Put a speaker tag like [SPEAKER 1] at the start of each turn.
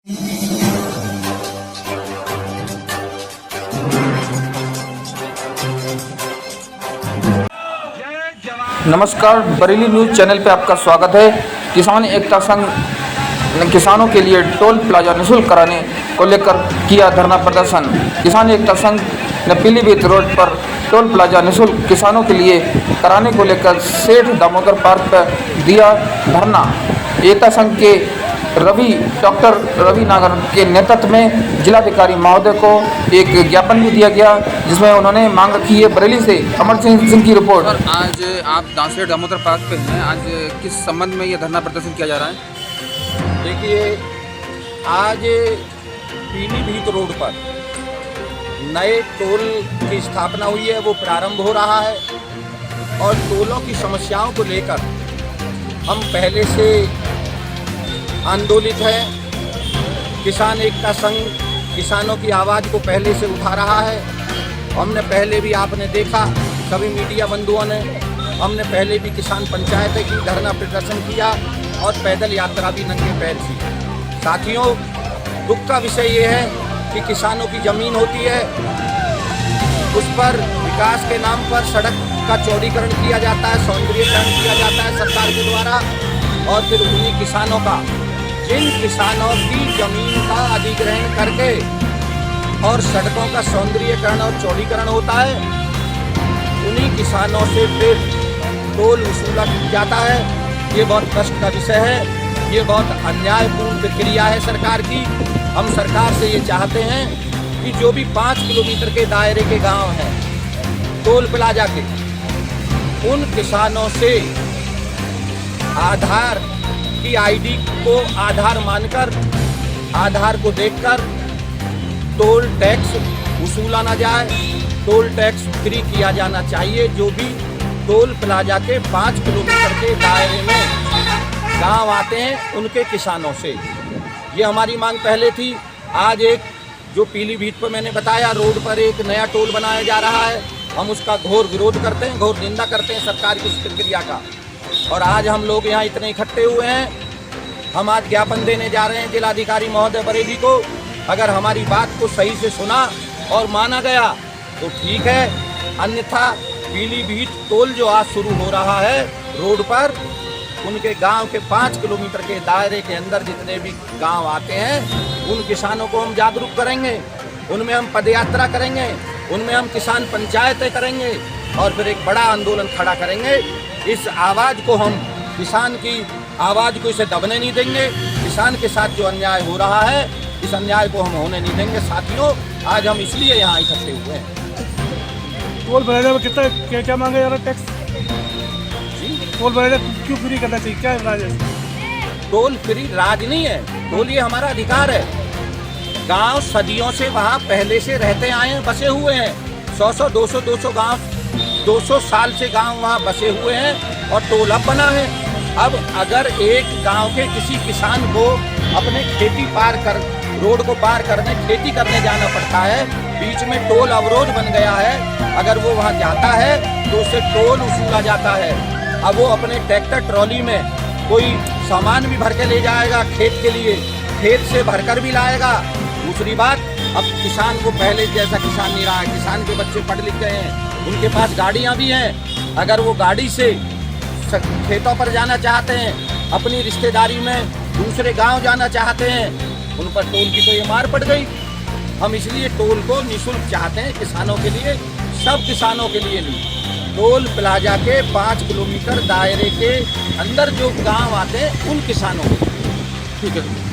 [SPEAKER 1] नमस्कार, Bareilly news channel पे आपका स्वागत है। किसान एकता संघ ने किसानों के लिए टोल प्लाजा निःशुल्क कराने को लेकर किया धरना प्रदर्शन। किसान एकता संघ ने पीलीभीत रोड पर टोल प्लाजा निःशुल्क किसानों के लिए कराने को लेकर सेठ दामोदर पार्क पर दिया धरना। एकता संघ के डॉक्टर रवि नागर के नेतृत्व में जिलाधिकारी महोदय को एक ज्ञापन भी दिया गया, जिसमें उन्होंने मांग रखी है। बरेली से अमर सिंह की रिपोर्ट।
[SPEAKER 2] और आज आप सेठ दामोदर पार्क पे हैं, आज किस संबंध में ये धरना प्रदर्शन किया जा रहा है?
[SPEAKER 3] देखिए, आज पीलीभीत रोड पर नए टोल की स्थापना हुई है, वो प्रारंभ हो रहा है और टोलों की समस्याओं को लेकर हम पहले से आंदोलित है। किसान एकता संघ किसानों की आवाज़ को पहले से उठा रहा है। हमने पहले भी, आपने देखा सभी मीडिया बंधुओं ने, हमने पहले भी किसान पंचायतें की, धरना प्रदर्शन किया और पैदल यात्रा भी नंगे पैर की। साथियों, दुख का विषय ये है कि किसानों की ज़मीन होती है, उस पर विकास के नाम पर सड़क का चौड़ीकरण किया जाता है, सौंदर्यीकरण किया जाता है सरकार के द्वारा, और फिर उन्हीं किसानों का, जिन किसानों की ज़मीन का अधिग्रहण करके और सड़कों का सौंदर्यीकरण और चौड़ीकरण होता है, उन्हीं किसानों से फिर टोल वसूला जाता है। ये बहुत कष्ट का विषय है, ये बहुत अन्यायपूर्ण प्रक्रिया है सरकार की। हम सरकार से ये चाहते हैं कि जो भी 5 किलोमीटर के दायरे के गांव हैं टोल प्लाजा के, उन किसानों से आधार की आईडी को आधार मानकर, आधार को देखकर टोल टैक्स वसूला ना जाए, टोल टैक्स फ्री किया जाना चाहिए। जो भी टोल प्लाजा के 5 किलोमीटर के दायरे में गांव आते हैं उनके किसानों से, ये हमारी मांग पहले थी। आज एक जो पीलीभीत पर मैंने बताया, रोड पर एक नया टोल बनाया जा रहा है, हम उसका घोर विरोध करते हैं, घोर निंदा करते हैं सरकार की इस प्रक्रिया का। और आज हम लोग यहाँ इतने इकट्ठे हुए हैं, हम आज ज्ञापन देने जा रहे हैं जिलाधिकारी महोदय बरेली को। अगर हमारी बात को सही से सुना और माना गया तो ठीक है, अन्यथा पीलीभीत टोल जो आज शुरू हो रहा है रोड पर, उनके गांव के 5 किलोमीटर के दायरे के अंदर जितने भी गांव आते हैं उन किसानों को हम जागरूक करेंगे, उनमें हम पदयात्रा करेंगे, उनमें हम किसान पंचायतें करेंगे और फिर एक बड़ा आंदोलन खड़ा करेंगे। इस आवाज़ को हम, किसान की आवाज़ को इसे दबने नहीं देंगे। किसान के साथ जो अन्याय हो रहा है, इस अन्याय को हम होने नहीं देंगे। साथियों, आज हम इसलिए यहाँ इकट्ठे हुए हैं।
[SPEAKER 4] टोल प्लाजा में कितना क्या मांगे जा रहा है टैक्स? टोल प्लाजा क्यों फ्री करना चाहिए, क्या राज है?
[SPEAKER 3] टोल फ्री राज नहीं है, टोल ये हमारा अधिकार है। गांव सदियों से वहाँ पहले से रहते आए हैं, बसे हुए हैं। 100 200 गांव, 200 साल से गांव वहाँ बसे हुए हैं और टोल अब बना है। अब अगर एक गांव के किसी किसान को अपने खेती पार कर, रोड को पार करने, खेती करने जाना पड़ता है, बीच में टोल अवरोध बन गया है, अगर वो वहाँ जाता है तो उसे टोल वसूला जाता है। अब वो अपने ट्रैक्टर ट्रॉली में कोई सामान भी भर के ले जाएगा खेत के लिए, खेत से भरकर भी लाएगा। दूसरी बात, अब किसान को पहले जैसा किसान नहीं रहा है, किसान के बच्चे पढ़ लिख गए हैं, उनके पास गाड़ियाँ भी हैं। अगर वो गाड़ी से खेतों पर जाना चाहते हैं, अपनी रिश्तेदारी में दूसरे गांव जाना चाहते हैं, उन पर टोल की तो ये मार पड़ गई। हम इसलिए टोल को निःशुल्क चाहते हैं किसानों के लिए, सब किसानों के लिए नहीं, टोल प्लाजा के 5 किलोमीटर दायरे के अंदर जो गांव आते हैं उन किसानों को।
[SPEAKER 2] ठीक है।